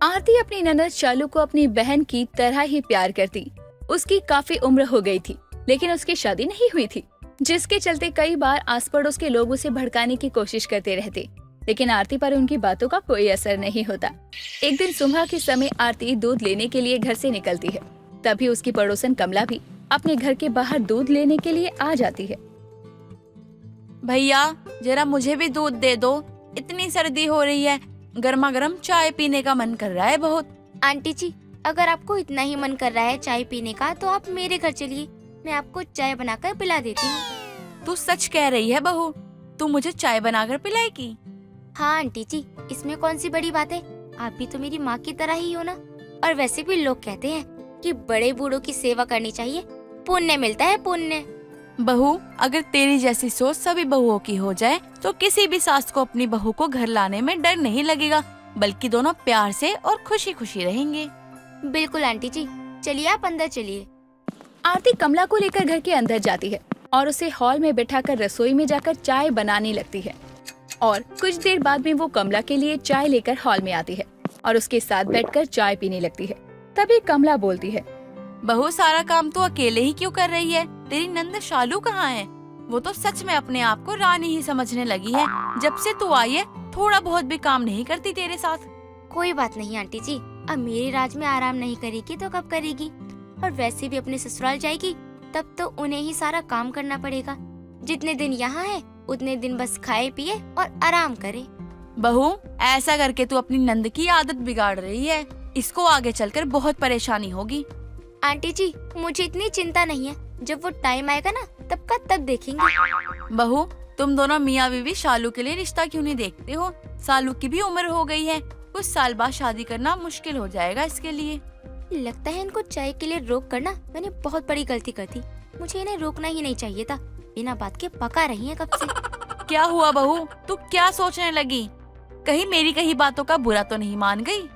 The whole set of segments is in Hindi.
आरती अपनी ननद शालू को अपनी बहन की तरह ही प्यार करती। उसकी काफी उम्र हो गई थी, लेकिन उसकी शादी नहीं हुई थी, जिसके चलते कई बार आस पड़ोस के लोग उसे भड़काने की कोशिश करते रहते, लेकिन आरती पर उनकी बातों का कोई असर नहीं होता। एक दिन सुबह के समय आरती दूध लेने के लिए घर से निकलती है। तभी उसकी पड़ोसन कमला भी अपने घर के बाहर दूध लेने के लिए आ जाती है। भैया जरा मुझे भी दूध दे दो, इतनी सर्दी हो रही है, गर्मा गर्म चाय पीने का मन कर रहा है बहुत। आंटी जी, अगर आपको इतना ही मन कर रहा है चाय पीने का तो आप मेरे घर चलिए, मैं आपको चाय बनाकर पिला देती हूँ। तू सच कह रही है बहू? तू मुझे चाय बनाकर पिलाएगी? हाँ आंटी जी, इसमें कौन सी बड़ी बात है, आप भी तो मेरी माँ की तरह ही हो ना। और वैसे भी लोग कहते हैं कि बड़े बूढ़ों की सेवा करनी चाहिए, पुण्य मिलता है, पुण्य। बहू, अगर तेरी जैसी सोच सभी बहुओं की हो जाए तो किसी भी सास को अपनी बहू को घर लाने में डर नहीं लगेगा, बल्कि दोनों प्यार से और खुशी खुशी रहेंगे। बिल्कुल आंटी जी, चलिए आप अंदर चलिए। आरती कमला को लेकर घर के अंदर जाती है और उसे हॉल में बैठाकर रसोई में जाकर चाय बनाने लगती है। और कुछ देर बाद में वो कमला के लिए चाय लेकर हॉल में आती है और उसके साथ बैठकर चाय पीने लगती है। तभी कमला बोलती है, बहू सारा काम तो अकेले ही क्यों कर रही है? तेरी नंद शालू कहाँ है? वो तो सच में अपने आप को रानी ही समझने लगी है। जब से तू आई है थोड़ा बहुत भी काम नहीं करती तेरे साथ। कोई बात नहीं आंटी जी, अब मेरे राज में आराम नहीं करेगी तो कब करेगी। और वैसे भी अपने ससुराल जाएगी तब तो उन्हें ही सारा काम करना पड़ेगा। जितने दिन यहाँ है उतने दिन बस खाए पिए और आराम करे। बहू, ऐसा करके तू अपनी नंद की आदत बिगाड़ रही है, इसको आगे चलकर बहुत परेशानी होगी। आंटी जी, मुझे इतनी चिंता नहीं है, जब वो टाइम आएगा ना तब का तब देखेंगे। बहू, तुम दोनों मियाँ बीवी शालू के लिए रिश्ता क्यों नहीं देखते हो? शालू की भी उम्र हो गई है, कुछ साल बाद शादी करना मुश्किल हो जाएगा इसके लिए। लगता है इनको चाय के लिए रोक करना मैंने बहुत बड़ी गलती कर दी। मुझे इन्हें रोकना ही नहीं चाहिए था, बिना बात के पका रही है कब से। क्या हुआ बहू, तू क्या सोचने लगी? कहीं मेरी कही बातों का बुरा तो नहीं मान गई?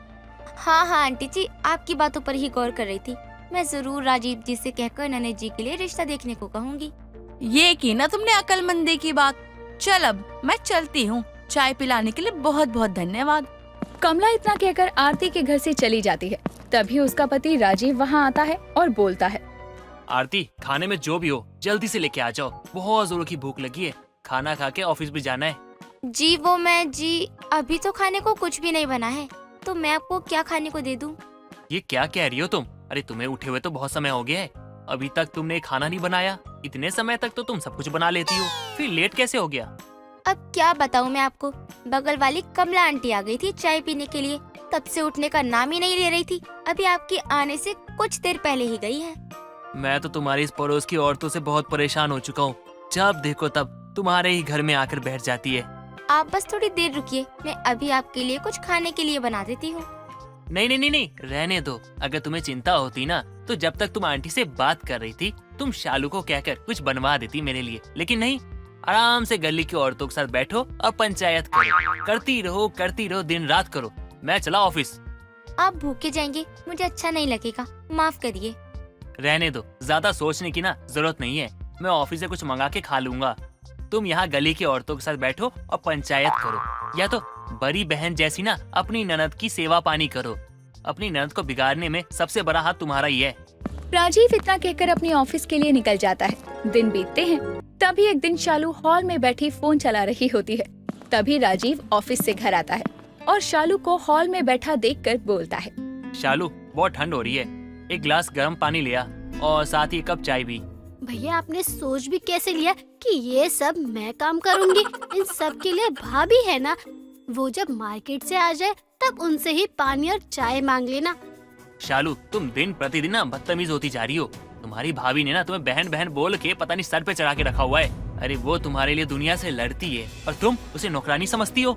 हाँ हाँ आंटी जी, आपकी बातों पर ही गौर कर रही थी। मैं जरूर राजीव जी से कहकर ननद जी के लिए रिश्ता देखने को कहूँगी। ये की ना तुमने अकलमंदी की बात। चल अब मैं चलती हूँ, चाय पिलाने के लिए बहुत बहुत धन्यवाद। कमला इतना कहकर आरती के घर से चली जाती है। तभी उसका पति राजीव वहाँ आता है और बोलता है, आरती, खाने में जो भी हो जल्दी से लेके आ जाओ, बहुत जोरों की भूख लगी है, खाना खा के ऑफिस भी जाना है। जी अभी तो खाने को कुछ भी नहीं बना है, तो मैं आपको क्या खाने को दे दूं? ये क्या कह रही हो तुम? अरे तुम्हें उठे हुए तो बहुत समय हो गया है, अभी तक तुमने खाना नहीं बनाया। इतने समय तक तो तुम सब कुछ बना लेती हो, फिर लेट कैसे हो गया? अब क्या बताऊं मैं आपको, बगल वाली कमला आंटी आ गई थी चाय पीने के लिए, तब से उठने का नाम ही नहीं ले रही थी। अभी आपके आने से कुछ देर पहले ही गई है। मैं तो तुम्हारी इस पड़ोस की औरतों से बहुत परेशान हो चुका हूँ, जब देखो तब तुम्हारे ही घर में आकर बैठ जाती है। आप बस थोड़ी देर रुकिए, मैं अभी आपके लिए कुछ खाने के लिए बना देती हूँ। नहीं नहीं नहीं नहीं, रहने दो। अगर तुम्हें चिंता होती ना तो जब तक तुम आंटी से बात कर रही थी तुम शालू को कहकर कुछ बनवा देती मेरे लिए, लेकिन नहीं, आराम से गली की औरतों के साथ बैठो और पंचायत करो, करती रहो, दिन रात करो। मैं चला ऑफिस। आप भूखे जाएंगे, मुझे अच्छा नहीं लगेगा, माफ करिए। रहने दो, ज्यादा सोचने की ना जरूरत नहीं है, मैं ऑफिस से कुछ मंगा के खा लूंगा। तुम यहाँ गली की औरतों के साथ बैठो और पंचायत करो, या तो बड़ी बहन जैसी ना अपनी ननद की सेवा पानी करो। अपनी ननद को बिगाड़ने में सबसे बड़ा हाथ तुम्हारा ही है। राजीव इतना कहकर अपने ऑफिस के लिए निकल जाता है। दिन बीतते हैं। तभी एक दिन शालू हॉल में बैठी फोन चला रही होती है। तभी राजीव ऑफिस से घर आता है और शालू को हॉल में बैठा देखकर बोलता है, शालू, बहुत ठंड हो रही है, एक गिलास गर्म पानी ले आ और साथ ही एक कप चाय भी। भैया, आपने सोच भी कैसे लिया कि ये सब मैं काम करूंगी? इन सब के लिए भाभी है ना, वो जब मार्केट से आ जाए तब उनसे ही पानी और चाय मांग लेना। शालू, तुम दिन प्रतिदिन ना बदतमीज होती जा रही हो। तुम्हारी भाभी ने ना तुम्हें बहन बहन बोल के पता नहीं सर पे चढ़ा के रखा हुआ है। अरे वो तुम्हारे लिए दुनिया से लड़ती है और तुम उसे नौकरानी समझती हो।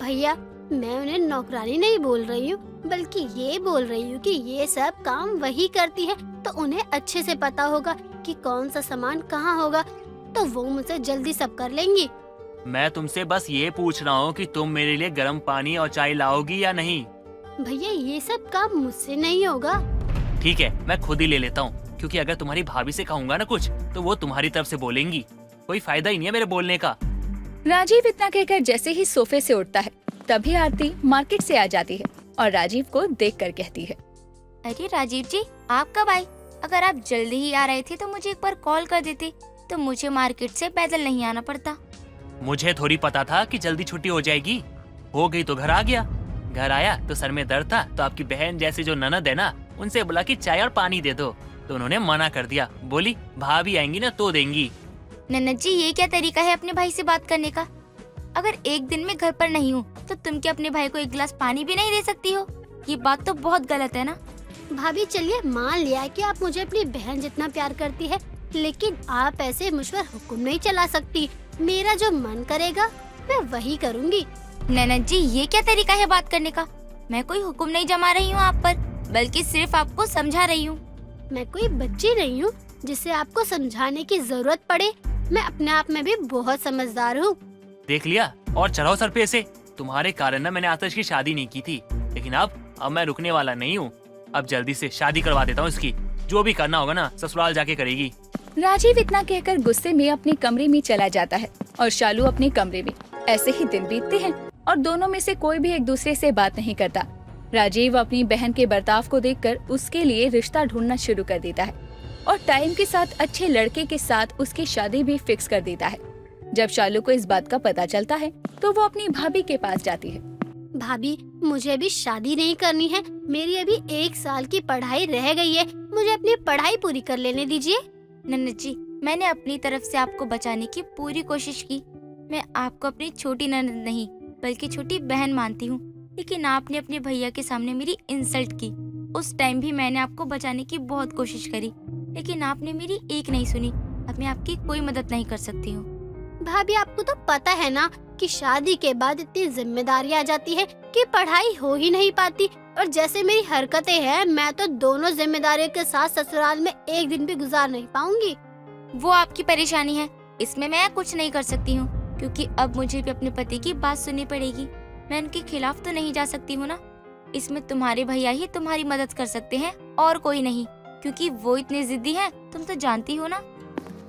भैया, मैं उन्हें नौकरानी नहीं बोल रही हूँ, बल्कि ये बोल रही हूँ कि ये सब काम वही करती है, तो उन्हें अच्छे से पता होगा कि कौन सा सामान कहाँ होगा, तो वो मुझसे जल्दी सब कर लेंगी। मैं तुमसे बस ये पूछ रहा हूँ कि तुम मेरे लिए गर्म पानी और चाय लाओगी या नहीं। भैया, ये सब काम मुझसे नहीं होगा। ठीक है, मैं खुद ही ले लेता हूँ, क्योंकि अगर तुम्हारी भाभी से कहूँगा ना कुछ तो वो तुम्हारी तरफ से बोलेंगी। कोई फायदा ही नहीं है मेरे बोलने का। राजीव इतना कहकर जैसे ही सोफे से उठता है तभी आरती मार्केट से आ जाती है और राजीव को देखकर कहती है। अरे राजीव जी, आप कब आए? अगर आप जल्दी ही आ रहे थे तो मुझे एक बार कॉल कर देते, तो मुझे मार्केट से पैदल नहीं आना पड़ता। मुझे थोड़ी पता था कि जल्दी छुट्टी हो जाएगी। हो गई तो घर आ गया। घर आया तो सर में दर्द था, तो आपकी बहन जैसी जो ननद है ना, उनसे बोला कि चाय और पानी दे दो, तो उन्होंने मना कर दिया। बोली भाभी आएंगी ना तो देंगी। ननद जी, ये क्या तरीका है अपने भाई से बात करने का? अगर एक दिन में घर पर नहीं हूँ तो तुम क्या अपने भाई को एक गिलास पानी भी नहीं दे सकती हो? ये बात तो बहुत गलत है ना। भाभी चलिए मान लिया कि आप मुझे अपनी बहन जितना प्यार करती है, लेकिन आप ऐसे मुझ पर हुक्म नहीं चला सकती। मेरा जो मन करेगा मैं वही करूँगी। ननद जी, ये क्या तरीका है बात करने का? मैं कोई हुक्म नहीं जमा रही हूँ आप पर, बल्कि सिर्फ आपको समझा रही हूँ। मैं कोई बच्ची नहीं हूँ जिसे आपको समझाने की जरूरत पड़े। मैं अपने आप में भी बहुत समझदार हूँ। देख लिया, और चढ़ाओ सर पे ऐसे। तुम्हारे कारण ना मैंने आतिश की शादी नहीं की थी, लेकिन अब मैं रुकने वाला नहीं हूँ। अब जल्दी से शादी करवा देता हूँ इसकी। जो भी करना होगा ना ससुराल जाके करेगी। राजीव इतना कहकर गुस्से में अपने कमरे में चला जाता है और शालू अपने कमरे में। ऐसे ही दिन बीतते हैं और दोनों में से कोई भी एक दूसरे से बात नहीं करता। राजीव अपनी बहन के बर्ताव को देखकर उसके लिए रिश्ता ढूंढना शुरू कर देता है और टाइम के साथ अच्छे लड़के के साथ उसकी शादी भी फिक्स कर देता है। जब शालू को इस बात का पता चलता है तो वो अपनी भाभी के पास जाती है। भाभी, मुझे अभी शादी नहीं करनी है। मेरी अभी 1 साल की पढ़ाई रह गई है। मुझे अपनी पढ़ाई पूरी कर लेने दीजिए। ननद जी, मैंने अपनी तरफ से आपको बचाने की पूरी कोशिश की। मैं आपको अपनी छोटी ननद नहीं बल्कि छोटी बहन मानती हूँ, लेकिन आपने अपने भैया के सामने मेरी इंसल्ट की। उस टाइम भी मैंने आपको बचाने की बहुत कोशिश करी, लेकिन आपने मेरी एक नहीं सुनी। अब मैं आपकी कोई मदद नहीं कर सकती हूँ। भाभी, आपको तो पता है ना कि शादी के बाद इतनी जिम्मेदारियां आ जाती है कि पढ़ाई हो ही नहीं पाती। और जैसे मेरी हरकतें हैं, मैं तो दोनों जिम्मेदारियों के साथ ससुराल में एक दिन भी गुजार नहीं पाऊंगी। वो आपकी परेशानी है, इसमें मैं कुछ नहीं कर सकती हूँ, क्योंकि अब मुझे भी अपने पति की बात सुननी पड़ेगी। मैं उनके खिलाफ तो नहीं जा सकती हूँ ना। इसमें तुम्हारे भैया ही तुम्हारी मदद कर सकते हैं और कोई नहीं, क्योंकि वो इतने जिद्दी हैं, तुम तो जानती हो ना।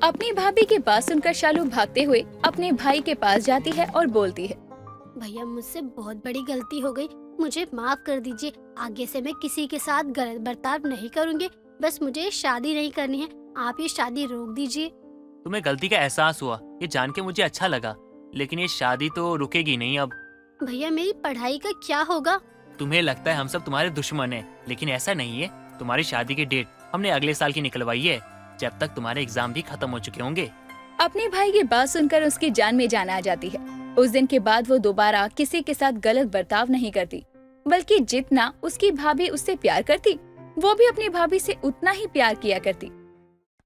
अपनी भाभी की बात सुनकर शालू भागते हुए अपने भाई के पास जाती है और बोलती है। भैया, मुझसे बहुत बड़ी गलती हो गई, मुझे माफ कर दीजिए। आगे से मैं किसी के साथ गलत बर्ताव नहीं करूँगी। बस मुझे शादी नहीं करनी है, आप ये शादी रोक दीजिए। तुम्हें गलती का एहसास हुआ, ये जान के मुझे अच्छा लगा, लेकिन ये शादी तो रुकेगी नहीं अब। भैया, मेरी पढ़ाई का क्या होगा? तुम्हें लगता है हम सब तुम्हारे दुश्मन हैं, लेकिन ऐसा नहीं है। तुम्हारी शादी की डेट हमने अगले साल की निकलवाई है, जब तक तुम्हारे एग्जाम भी खत्म हो चुके होंगे। अपने भाई की बात सुनकर उसकी जान में जान आ जाती है। उस दिन के बाद वो दोबारा किसी के साथ गलत बर्ताव नहीं करती, बल्कि जितना उसकी भाभी उससे प्यार करती, वो भी अपनी भाभी से उतना ही प्यार किया करती।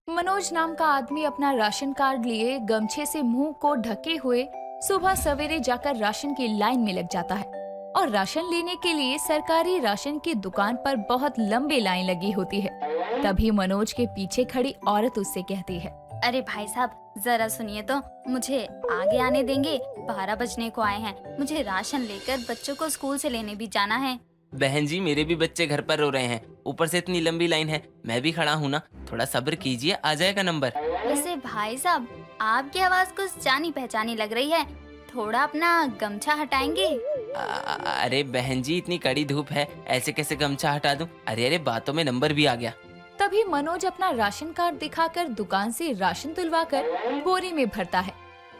मनोज नाम का आदमी अपना राशन कार्ड लिए गमछे से मुंह को ढके हुए सुबह सवेरे जाकर राशन की लाइन में लग जाता है और राशन लेने के लिए सरकारी राशन की दुकान पर बहुत लंबी लाइन लगी होती है। तभी मनोज के पीछे खड़ी औरत उससे कहती है, अरे भाई साहब, जरा सुनिए तो, मुझे आगे आने देंगे? 12 बजने को आए हैं, मुझे राशन लेकर बच्चों को स्कूल से लेने भी जाना है। बहन जी, मेरे भी बच्चे घर पर रो रहे हैं, ऊपर से इतनी लंबी लाइन है, मैं भी खड़ा हूँ ना, थोड़ा सब्र कीजिए, आ जाएगा नंबर। वैसे भाई साहब, आपकी आवाज कुछ जानी पहचानी लग रही है, थोड़ा अपना गमछा हटाएंगे? अरे बहन जी, इतनी कड़ी धूप है, ऐसे कैसे गमछा हटा दूं? अरे बातों में नंबर भी आ गया। तभी मनोज अपना राशन कार्ड दिखाकर दुकान से राशन तुलवाकर बोरी में भरता है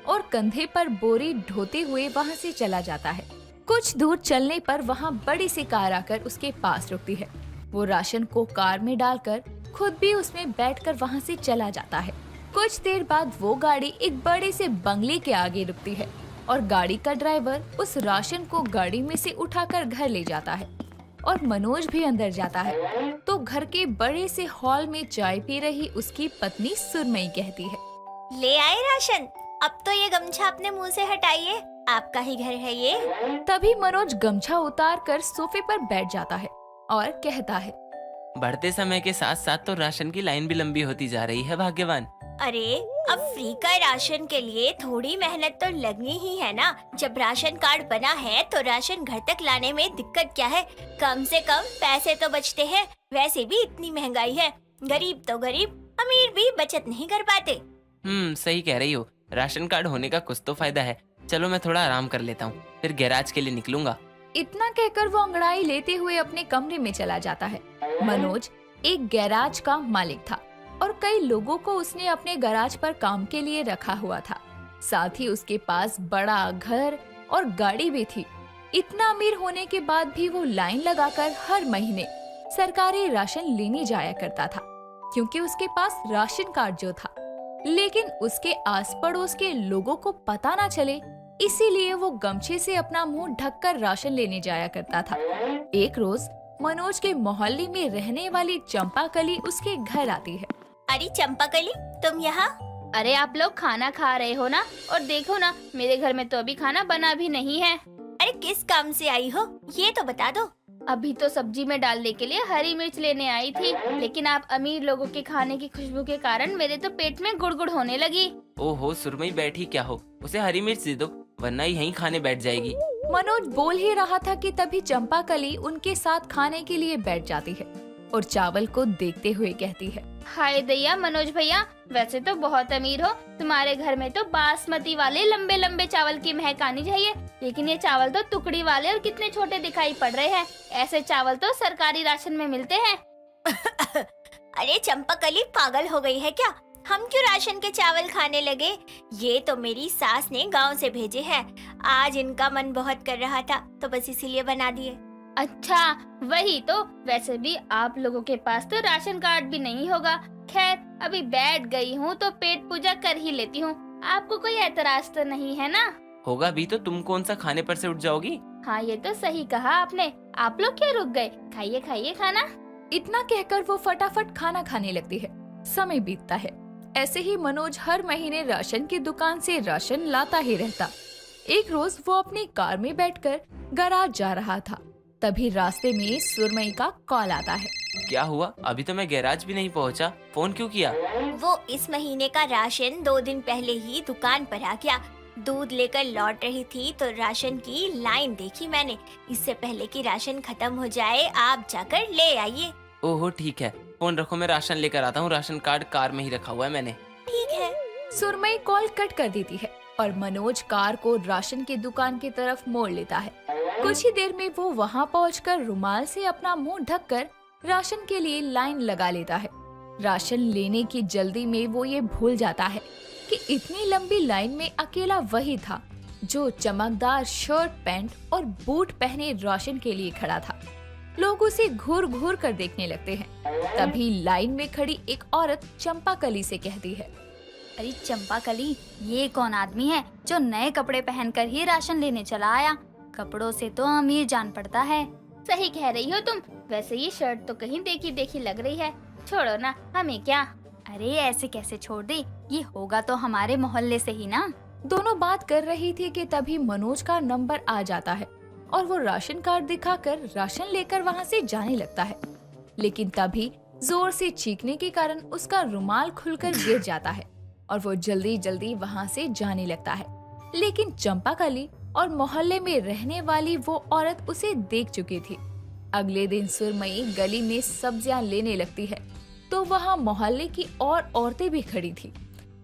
और कंधे पर बोरी ढोते हुए वहां से चला जाता है। कुछ दूर चलने पर वहां बड़ी सी कार आकर उसके पास रुकती है। वो राशन को कार में डालकर खुद भी उसमें बैठकर वहां से चला जाता है। कुछ देर बाद वो गाड़ी एक बड़े से बंगले के आगे रुकती है और गाड़ी का ड्राइवर उस राशन को गाड़ी में से उठाकर घर ले जाता है और मनोज भी अंदर जाता है तो घर के बड़े से हॉल में चाय पी रही उसकी पत्नी सुरमई कहती है, ले आए राशन, अब तो ये गमछा अपने मुंह से हटाइए, आपका ही घर है ये। तभी मनोज गमछा उतार कर सोफे पर बैठ जाता है और कहता है, बढ़ते समय के साथ साथ तो राशन की लाइन भी लंबी होती जा रही है भाग्यवान। अरे अब फ्री का राशन के लिए थोड़ी मेहनत तो लगनी ही है ना। जब राशन कार्ड बना है तो राशन घर तक लाने में दिक्कत क्या है, कम से कम पैसे तो बचते हैं। वैसे भी इतनी महंगाई है, गरीब तो गरीब, अमीर भी बचत नहीं कर पाते। सही कह रही हो, राशन कार्ड होने का कुछ तो फायदा है। चलो मैं थोड़ा आराम कर लेता हूँ, फिर गैराज के लिए निकलूंगा। इतना कहकर वो अंगड़ाई लेते हुए अपने कमरे में चला जाता है। मनोज एक गैराज का मालिक था और कई लोगों को उसने अपने गैराज पर काम के लिए रखा हुआ था। साथ ही उसके पास बड़ा घर और गाड़ी भी थी। इतना अमीर होने के बाद भी वो लाइन लगाकर हर महीने सरकारी राशन लेने जाया करता था, क्योंकि उसके पास राशन कार्ड जो था। लेकिन उसके आस पड़ोस के लोगों को पता ना चले, इसीलिए वो गमछे से अपना मुंह ढककर राशन लेने जाया करता था। एक रोज मनोज के मोहल्ले में रहने वाली चंपाकली उसके घर आती है। अरे चंपाकली, तुम यहाँ? अरे आप लोग खाना खा रहे हो ना, और देखो ना मेरे घर में तो अभी खाना बना भी नहीं है। अरे किस काम से आई हो, ये तो बता दो। अभी तो सब्जी में डालने के लिए हरी मिर्च लेने आई थी, लेकिन आप अमीर लोगों के खाने की खुशबू के कारण मेरे तो पेट में गुड़गुड़ होने लगी। ओहो सुरमई बैठी क्या हो, उसे हरी मिर्च दे दो वरना यहीं खाने बैठ जाएगी। मनोज बोल ही रहा था कि तभी चंपाकली उनके साथ खाने के लिए बैठ जाती है और चावल को देखते हुए कहती है, हाय दैया मनोज भैया, वैसे तो बहुत अमीर हो, तुम्हारे घर में तो बासमती वाले लंबे लंबे चावल की महक आनी चाहिए, लेकिन ये चावल तो टुकड़ी वाले और कितने छोटे दिखाई पड़ रहे हैं। ऐसे चावल तो सरकारी राशन में मिलते हैं। अरे चंपाकली, पागल हो गई है क्या? हम क्यों राशन के चावल खाने लगे? ये तो मेरी सास ने गांव से भेजे हैं। आज इनका मन बहुत कर रहा था तो बस इसीलिए बना दिए। अच्छा वही तो, वैसे भी आप लोगों के पास तो राशन कार्ड भी नहीं होगा। खैर अभी बैठ गई हूँ तो पेट पूजा कर ही लेती हूँ। आपको कोई ऐतराज तो नहीं है ना? होगा भी तो, तुम कौन सा खाने पर से उठ जाओगी? हाँ ये तो सही कहा आपने। आप लोग क्या रुक गए? खाइए खाइए खाना। इतना कहकर वो फटाफट खाना खाने लगती है। समय बीतता है। ऐसे ही मनोज हर महीने राशन की दुकान से राशन लाता ही रहता। एक रोज वो अपनी कार में बैठकर गैराज जा रहा था, तभी रास्ते में सुरमई का कॉल आता है। क्या हुआ, अभी तो मैं गैराज भी नहीं पहुंचा, फोन क्यों किया? वो इस महीने का राशन 2 दिन पहले ही दुकान पर आ गया। दूध लेकर लौट रही थी तो राशन की लाइन देखी मैंने। इससे पहले कि राशन खत्म हो जाए आप जाकर ले आइए। ओहो ठीक है, फोन रखो, मैं राशन लेकर आता हूँ। राशन कार्ड कार में ही रखा हुआ है मैंने। ठीक है। सुरमई कॉल कट कर देती है और मनोज कार को राशन की दुकान की तरफ मोड़ लेता है। कुछ ही देर में वो वहाँ पहुंचकर रुमाल से अपना मुंह ढककर राशन के लिए लाइन लगा लेता है। राशन लेने की जल्दी में वो ये भूल जाता है कि इतनी लंबी लाइन में अकेला वही था जो चमकदार शर्ट, पैंट और बूट पहने राशन के लिए खड़ा था। लोग उसे घूर घूर कर देखने लगते हैं। तभी लाइन में खड़ी एक औरत चंपाकली से कहती है, अरे चंपाकली, ये कौन आदमी है जो नए कपड़े पहनकर ही राशन लेने चला आया? कपड़ों से तो अमीर जान पड़ता है। सही कह रही हो तुम, वैसे ये शर्ट तो कहीं देखी देखी लग रही है। छोड़ो ना, हमें क्या। अरे ऐसे कैसे छोड़ दे, ये होगा तो हमारे मोहल्ले से ही ना। दोनों बात कर रही थी कि तभी मनोज का नंबर आ जाता है और वो राशन कार्ड दिखाकर राशन लेकर वहाँ से जाने लगता है। लेकिन तभी जोर से चीखने के कारण उसका रुमाल खुलकर गिर जाता है और वो जल्दी जल्दी वहाँ से जाने लगता है। लेकिन चंपाकली और मोहल्ले में रहने वाली वो औरत उसे देख चुकी थी। अगले दिन सुरमई गली में सब्जियां लेने लगती है तो वहाँ मोहल्ले की और औरतें भी खड़ी थी।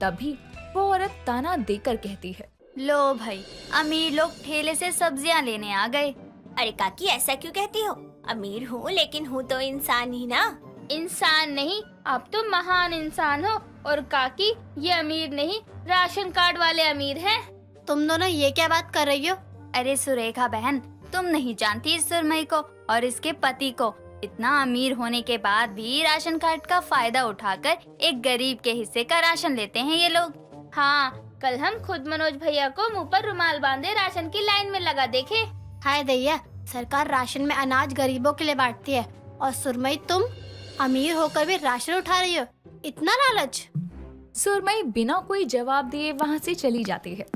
तभी वो औरत ताना देकर कहती है, लो भाई, अमीर लोग ठेले से सब्जियां लेने आ गए। अरे काकी, ऐसा क्यों कहती हो? अमीर हूँ लेकिन हूँ तो इंसान ही ना। इंसान नहीं, आप तो महान इंसान हो। और काकी, ये अमीर नहीं, राशन कार्ड वाले अमीर हैं। तुम दोनों ये क्या बात कर रही हो? अरे सुरेखा बहन, तुम नहीं जानती इस सुरमई को और इसके पति को। इतना अमीर होने के बाद भी राशन कार्ड का फायदा उठाकर एक गरीब के हिस्से का राशन लेते हैं ये लोग। हाँ, कल हम खुद मनोज भैया को मुंह पर रुमाल बांधे राशन की लाइन में लगा देखे। हाय दैया, सरकार राशन में अनाज गरीबों के लिए बांटती है और सुरमई तुम अमीर होकर भी राशन उठा रही हो। इतना लालच। सुरमई बिना कोई जवाब दिए वहाँ से चली जाती है।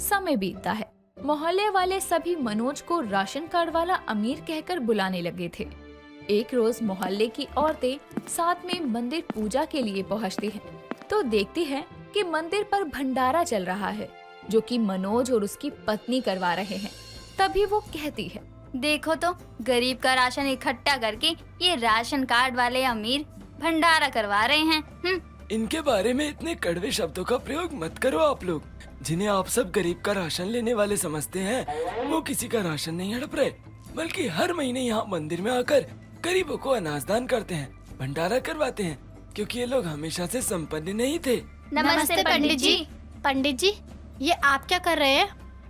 समय बीतता है। मोहल्ले वाले सभी मनोज को राशन कार्ड वाला अमीर कहकर बुलाने लगे थे। एक रोज मोहल्ले की औरतें साथ में मंदिर पूजा के लिए पहुँचती हैं, तो देखती हैं कि मंदिर पर भंडारा चल रहा है जो कि मनोज और उसकी पत्नी करवा रहे हैं। तभी वो कहती है, देखो तो, गरीब का राशन इकट्ठा करके ये राशन कार्ड वाले अमीर भंडारा करवा रहे हैं। इनके बारे में इतने कड़वे शब्दों का प्रयोग मत करो। आप लोग जिन्हें आप सब गरीब का राशन लेने वाले समझते हैं, वो किसी का राशन नहीं हड़प रहे। बल्कि हर महीने यहाँ मंदिर में आकर गरीबों को अनाजदान करते हैं, भंडारा करवाते हैं, क्योंकि ये लोग हमेशा से संपन्न नहीं थे। नमस्ते पंडित जी। पंडित जी, ये आप क्या कर रहे हैं?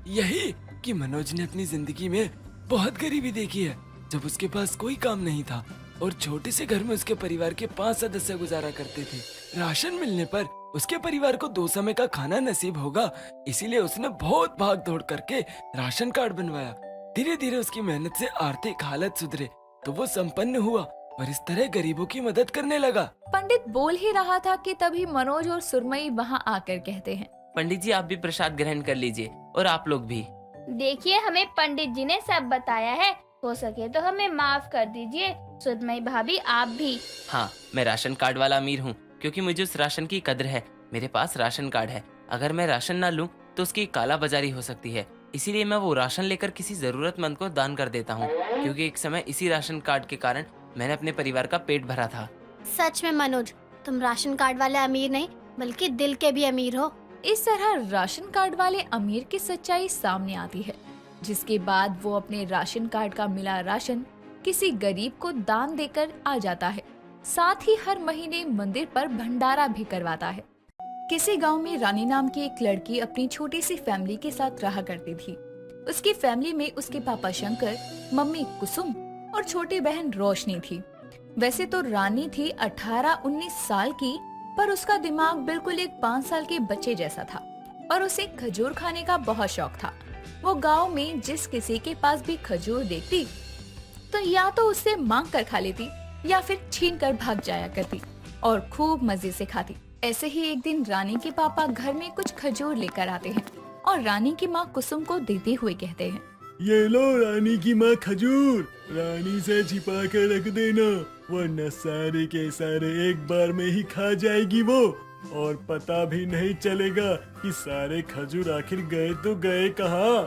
यही कि मनोज ने अपनी जिंदगी में बहुत गरीबी देखी है, जब उसके पास कोई काम नहीं था और छोटे से घर में उसके परिवार के 5 सदस्य गुजारा करते थे। राशन मिलने पर उसके परिवार को 2 समय का खाना नसीब होगा, इसीलिए उसने बहुत भाग दौड़ करके राशन कार्ड बनवाया। धीरे धीरे उसकी मेहनत से आर्थिक हालत सुधरे तो वो संपन्न हुआ और इस तरह गरीबों की मदद करने लगा। पंडित बोल ही रहा था कि तभी मनोज और सुरमई वहाँ आकर कहते हैं, पंडित जी आप भी प्रसाद ग्रहण कर लीजिए और आप लोग भी। देखिए, हमें पंडित जी ने सब बताया है, हो सके तो हमें माफ कर दीजिए। सुरमई भाभी आप भी। हाँ, मैं राशन कार्ड वाला अमीर हूँ, क्योंकि मुझे उस राशन की कद्र है। मेरे पास राशन कार्ड है, अगर मैं राशन ना लूँ तो उसकी काला बाजारी हो सकती है, इसीलिए मैं वो राशन लेकर किसी जरूरतमंद को दान कर देता हूँ, क्योंकि एक समय इसी राशन कार्ड के कारण मैंने अपने परिवार का पेट भरा था। सच में मनोज, तुम राशन कार्ड वाले अमीर नहीं बल्कि दिल के भी अमीर हो। इस तरह राशन कार्ड वाले अमीर की सच्चाई सामने आती है, जिसके बाद वो अपने राशन कार्ड का मिला राशन किसी गरीब को दान देकर आ जाता है। साथ ही हर महीने मंदिर पर भंडारा भी करवाता है। किसी गांव में रानी नाम की एक लड़की अपनी छोटी सी फैमिली के साथ रहा करती थी। उसकी फैमिली में उसके पापा शंकर, मम्मी कुसुम और छोटी बहन रोशनी थी। वैसे तो रानी थी 18-19 साल की, पर उसका दिमाग बिल्कुल एक 5 साल के बच्चे जैसा था और उसे खजूर खाने का बहुत शौक था। वो गांव में जिस किसी के पास भी खजूर देखती तो या तो उससे मांग कर खा लेती या फिर छीन कर भाग जाया करती और खूब मजे से खाती। ऐसे ही एक दिन रानी के पापा घर में कुछ खजूर लेकर आते हैं और रानी की माँ कुसुम को देते हुए कहते हैं, ये लो रानी की माँ खजूर, रानी से छिपा कर रख देना, वरना सारे के सारे एक बार में ही खा जाएगी वो, और पता भी नहीं चलेगा कि सारे खजूर आखिर गए तो गए कहाँ।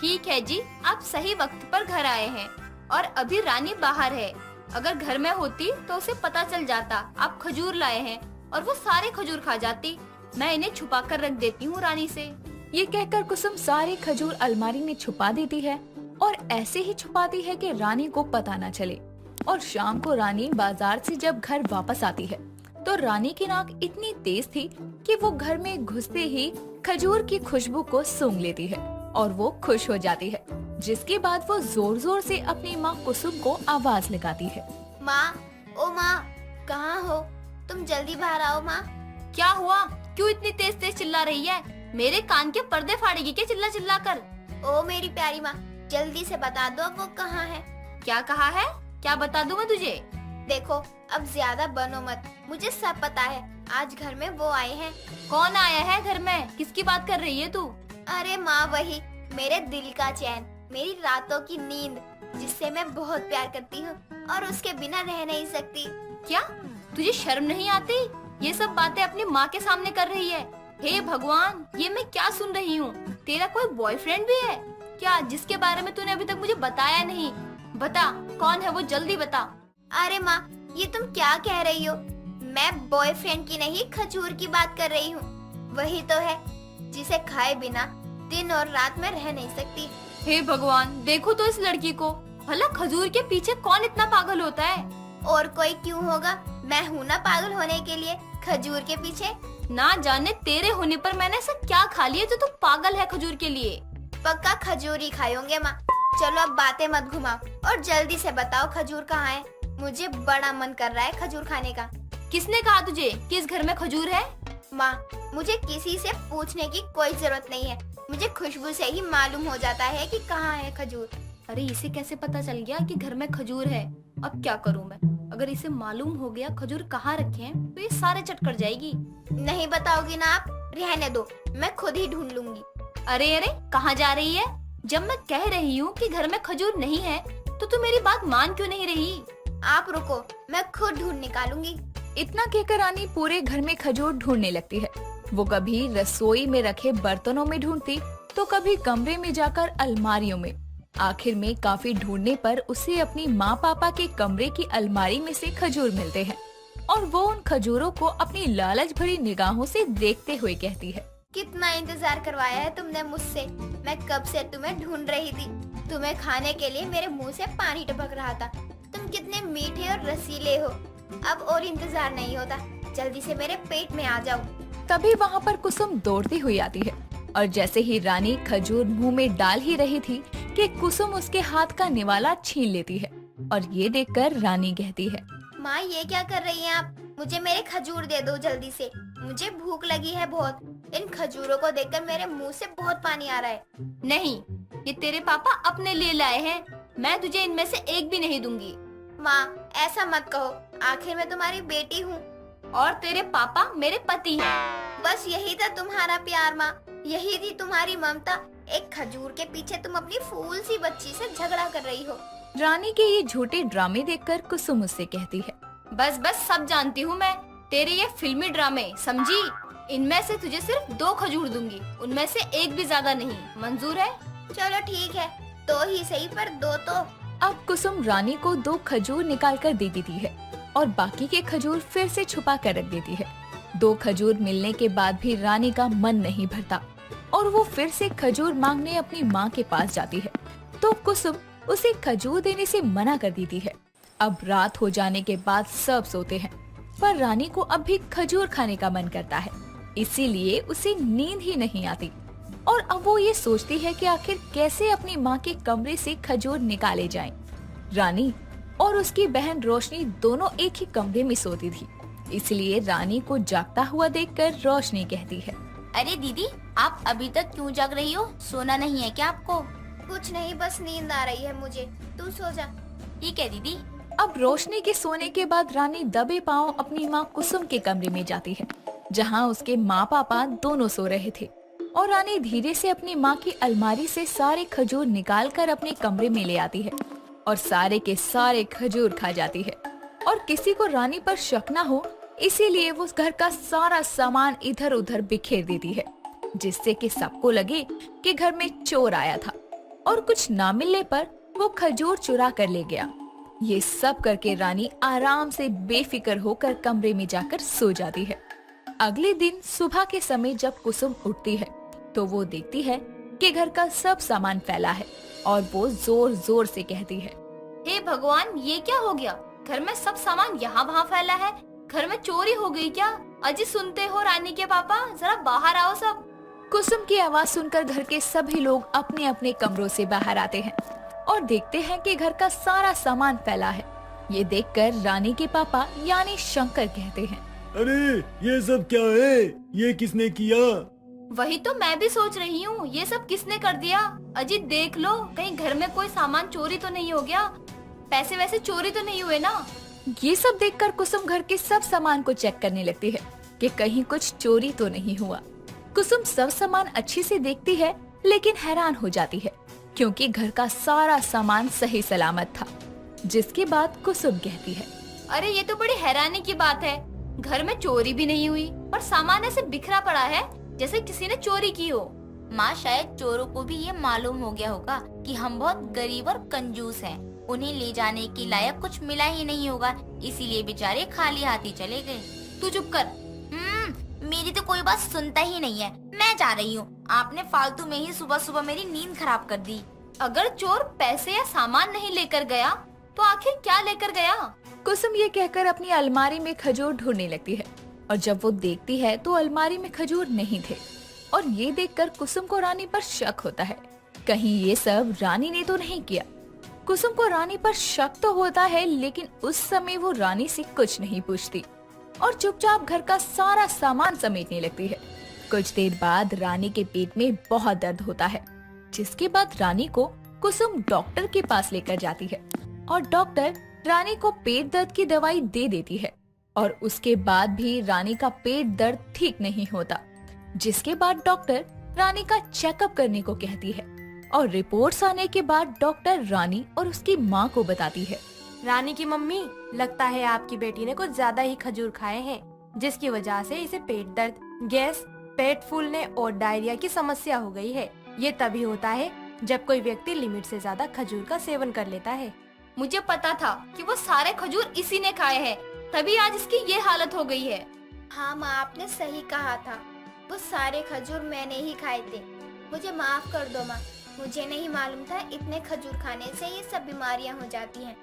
ठीक है जी, आप सही वक्त पर घर आए हैं और अभी रानी बाहर है। अगर घर में होती तो उसे पता चल जाता आप खजूर लाए हैं और वो सारे खजूर खा जाती। मैं इन्हें छुपा कर रख देती हूँ रानी से। ये कहकर कुसुम सारे खजूर अलमारी में छुपा देती है और ऐसे ही छुपाती है कि रानी को पता न चले। और शाम को रानी बाजार से जब घर वापस आती है तो रानी की नाक इतनी तेज थी कि वो घर में घुसते ही खजूर की खुशबू को सूंघ लेती है और वो खुश हो जाती है, जिसके बाद वो जोर जोर से अपनी माँ कुसुम को आवाज लगाती है, माँ, ओ माँ, कहाँ हो तुम? जल्दी बाहर आओ माँ। क्या हुआ? क्यों इतनी तेज तेज चिल्ला रही है? मेरे कान के पर्दे फाड़ेगी क्या चिल्ला चिल्ला कर? ओ मेरी प्यारी माँ, जल्दी से बता दो वो कहाँ है। क्या कहा है? क्या बता दूं मैं तुझे? देखो अब ज्यादा बनो मत, मुझे सब पता है। आज घर में वो आए हैं। कौन आया है घर में? किसकी बात कर रही है तू? अरे माँ, वही मेरे दिल का चैन, मेरी रातों की नींद, जिससे मैं बहुत प्यार करती हूँ और उसके बिना रह नहीं सकती। क्या तुझे शर्म नहीं आती? ये सब बातें अपनी माँ के सामने कर रही है। हे भगवान, ये मैं क्या सुन रही हूँ? तेरा कोई बॉयफ्रेंड भी है क्या, जिसके बारे में तूने अभी तक मुझे बताया नहीं? बता, कौन है वो? जल्दी बता। अरे माँ, ये तुम क्या कह रही हो? मैं बॉयफ्रेंड की नहीं, खजूर की बात कर रही हूँ। वही तो है जिसे खाए बिना दिन और रात में रह नहीं सकती। हे भगवान, देखो तो इस लड़की को। भला खजूर के पीछे कौन इतना पागल होता है? और कोई क्यों होगा, मैं हूँ ना पागल होने के लिए खजूर के पीछे। ना जाने तेरे होने पर मैंने ऐसा क्या खा लिया जो तू पागल है खजूर के लिए। पक्का खजूर ही खाओगे माँ। चलो अब बातें मत घुमाओ और जल्दी से बताओ खजूर कहाँ है। मुझे बड़ा मन कर रहा है खजूर खाने का। किसने कहा तुझे कि इस घर में खजूर है? माँ, मुझे किसी से पूछने की कोई जरूरत नहीं है, मुझे खुशबू से ही मालूम हो जाता है कि कहाँ है खजूर। अरे इसे कैसे पता चल गया कि घर में खजूर है? अब क्या करूँ मैं? अगर इसे मालूम हो गया खजूर कहाँ रखे हैं तो ये सारे चट कर जाएगी। नहीं बताओगी ना आप? रहने दो, मैं खुद ही ढूंढ लूंगी। अरे अरे, कहाँ जा रही है? जब मैं कह रही हूँ कि घर में खजूर नहीं है तो तू मेरी बात मान क्यों नहीं रही? आप रुको, मैं खुद ढूंढ निकालूंगी। इतना कहकर रानी पूरे घर में खजूर ढूंढने लगती है। वो कभी रसोई में रखे बर्तनों में ढूंढती तो कभी कमरे में जाकर अलमारियों में। आखिर में काफी ढूंढने पर उसे अपनी माँ पापा के कमरे की अलमारी में से खजूर मिलते हैं और वो उन खजूरों को अपनी लालच भरी निगाहों से देखते हुए कहती है, कितना इंतजार करवाया है तुमने मुझसे, मैं कब से तुम्हें ढूंढ रही थी। तुम्हें खाने के लिए मेरे मुंह से पानी टपक रहा था। तुम कितने मीठे और रसीले हो। अब और इंतजार नहीं होता, जल्दी से मेरे पेट में आ जाओ। तभी वहाँ पर कुसुम दौड़ती हुई आती है और जैसे ही रानी खजूर मुंह में डाल ही रही थी कि कुसुम उसके हाथ का निवाला छीन लेती है और ये देखकर रानी कहती है, माँ ये क्या कर रही हैं आप? मुझे मेरे खजूर दे दो जल्दी से, मुझे भूख लगी है बहुत। इन खजूरों को देखकर मेरे मुंह से बहुत पानी आ रहा है। नहीं, ये तेरे पापा अपने लिए लाए हैं, मैं तुझे इनमें से एक भी नहीं दूंगी। माँ ऐसा मत कहो, आखिर मैं तुम्हारी बेटी हूँ। और तेरे पापा मेरे पति हैं। बस यही था तुम्हारा प्यार माँ, यही थी तुम्हारी ममता। एक खजूर के पीछे तुम अपनी फूल सी बच्ची से झगड़ा कर रही हो। रानी के ये झूठे ड्रामे देखकर कुसुम उससे कहती है, बस बस सब जानती हूँ मैं, तेरे ये फिल्मी ड्रामे, समझी? इनमें से तुझे सिर्फ 2 खजूर दूंगी, उनमें से एक भी ज्यादा नहीं। मंजूर है? चलो ठीक है, 2 ही सही पर 2 तो। अब कुसुम रानी को 2 खजूर निकाल कर दे देती है और बाकी के खजूर फिर से छुपा कर रख देती है। 2 खजूर मिलने के बाद भी रानी का मन नहीं भरता और वो फिर से खजूर मांगने अपनी माँ के पास जाती है, तो कुसुम उसे खजूर देने से मना कर देती है। अब रात हो जाने के बाद सब सोते हैं, पर रानी को अब भी खजूर खाने का मन करता है, इसीलिए उसे नींद ही नहीं आती और अब वो ये सोचती है कि आखिर कैसे अपनी माँ के कमरे से खजूर निकाले जाएं। रानी और उसकी बहन रोशनी दोनों एक ही कमरे में सोती थी, इसलिए रानी को जागता हुआ देखकर रोशनी कहती है, अरे दीदी, आप अभी तक क्यों जाग रही हो? सोना नहीं है क्या आपको? कुछ नहीं, बस नींद आ रही है मुझे, तू सो जा। ठीक है दीदी। अब रोशनी के सोने के बाद रानी दबे पांव अपनी माँ कुसुम के कमरे में जाती है, जहाँ उसके माँ पापा दोनों सो रहे थे, और रानी धीरे से अपनी माँ की अलमारी से सारे खजूर निकाल कर अपने कमरे में ले आती है और सारे के सारे खजूर खा जाती है। और किसी को रानी पर शक न हो, इसीलिए वो घर का सारा सामान इधर उधर बिखेर देती है, जिससे कि सबको लगे कि घर में चोर आया था और कुछ ना मिलने पर वो खजूर चुरा कर ले गया। ये सब करके रानी आराम से बेफिक्र होकर कमरे में जाकर सो जाती है। अगले दिन सुबह के समय जब कुसुम उठती है तो वो देखती है कि घर का सब सामान फैला है और वो जोर जोर से कहती है, हे भगवान, ये क्या हो गया? घर में सब सामान यहाँ वहाँ फैला है, घर में चोरी हो गई क्या? अजी सुनते हो रानी के पापा, जरा बाहर आओ सब। कुसुम की आवाज सुनकर घर के सभी लोग अपने अपने कमरों से बाहर आते हैं और देखते हैं कि घर का सारा सामान फैला है। ये देखकर रानी के पापा यानी शंकर कहते हैं, अरे ये सब क्या है? ये किसने किया? वही तो मैं भी सोच रही हूँ, ये सब किसने कर दिया? अजी देख लो, कहीं घर में कोई सामान चोरी तो नहीं हो गया? पैसे वैसे चोरी तो नहीं हुए ना? ये सब देखकर कुसुम घर के सब सामान को चेक करने लगती है कि कहीं कुछ चोरी तो नहीं हुआ। कुसुम सब सामान अच्छे से देखती है, लेकिन हैरान हो जाती है क्योंकि घर का सारा सामान सही सलामत था। जिसके बाद कुसुम कहती है, अरे ये तो बड़ी हैरानी की बात है, घर में चोरी भी नहीं हुई और सामान ऐसे बिखरा पड़ा है जैसे किसी ने चोरी की हो। माँ, शायद चोरों को भी ये मालूम हो गया होगा कि हम बहुत गरीब और कंजूस हैं। उन्हें ले जाने के लायक कुछ मिला ही नहीं होगा, इसीलिए बेचारे खाली हाथी चले गए। तू चुप कर। मेरी तो कोई बात सुनता ही नहीं है। मैं जा रही हूँ। आपने फालतू में ही सुबह सुबह मेरी नींद खराब कर दी। अगर चोर पैसे या सामान नहीं लेकर गया तो आखिर क्या लेकर गया? कुसुम ये कहकर अपनी अलमारी में खजूर ढूंढने लगती है और जब वो देखती है तो अलमारी में खजूर नहीं थे और ये देखकर कुसुम को रानी पर शक होता है, कहीं ये सब रानी ने तो नहीं किया। कुसुम को रानी पर शक तो होता है, लेकिन उस समय वो रानी से कुछ नहीं पूछती और चुपचाप घर का सारा सामान समेटने लगती है। कुछ देर बाद रानी के पेट में बहुत दर्द होता है, जिसके बाद रानी को कुसुम डॉक्टर के पास लेकर जाती है और डॉक्टर रानी को पेट दर्द की दवाई दे देती है और उसके बाद भी रानी का पेट दर्द ठीक नहीं होता। जिसके बाद डॉक्टर रानी का चेकअप करने को कहती है और रिपोर्ट्स आने के बाद डॉक्टर रानी और उसकी माँ को बताती है, रानी की मम्मी, लगता है आपकी बेटी ने कुछ ज्यादा ही खजूर खाए हैं, जिसकी वजह से इसे पेट दर्द, गैस, पेट फूलने और डायरिया की समस्या हो गई है। ये तभी होता है जब कोई व्यक्ति लिमिट से ज्यादा खजूर का सेवन कर लेता है। मुझे पता था कि वो सारे खजूर इसी ने खाए हैं, तभी आज इसकी ये हालत हो गई है। हाँ माँ, आपने सही कहा था, वो सारे खजूर मैंने ही खाए थे। मुझे माफ कर दो माँ, मुझे नहीं मालूम था इतने खजूर खाने से ये सब बीमारियां हो जाती हैं।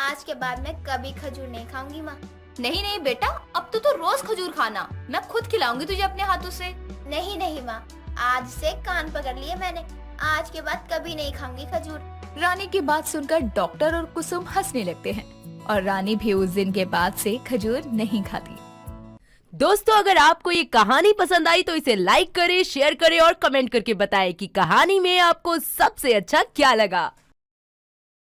आज के बाद मैं कभी खजूर नहीं खाऊंगी माँ। नहीं नहीं बेटा, अब तो रोज खजूर खाना, मैं खुद खिलाऊंगी तुझे अपने हाथों से। नहीं नहीं माँ, आज से कान पकड़ लिए मैंने, आज के बाद कभी नहीं खाऊंगी खजूर। रानी की बात सुनकर डॉक्टर और कुसुम हंसने लगते हैं और रानी भी उस दिन के बाद से खजूर नहीं खाती। दोस्तों, अगर आपको ये कहानी पसंद आई तो इसे लाइक करें, शेयर करें और कमेंट करके बताएं कि कहानी में आपको सबसे अच्छा क्या लगा।